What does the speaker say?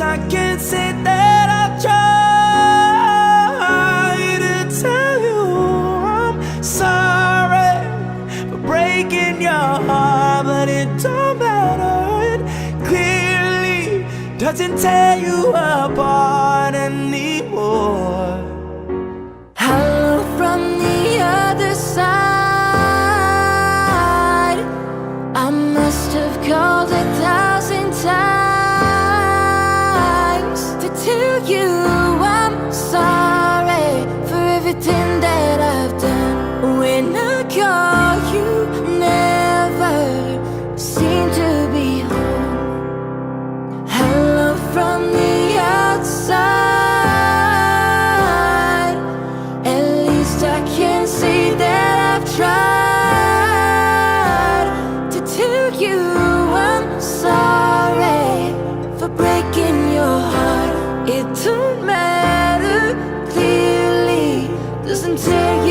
I can say that I've tried to tell you I'm sorry for breaking your heart, but it don't matter. It clearly doesn't tear you apart anymore. Hello from the other side. I must have called 1,000 times to tell you I'm sorry for everything that I've done. When I call, you never seem to be home. Hello from the outside. At least I can say that I've tried to tell you I'm sorry for breaking your heart. It don't matter, clearly doesn't tear you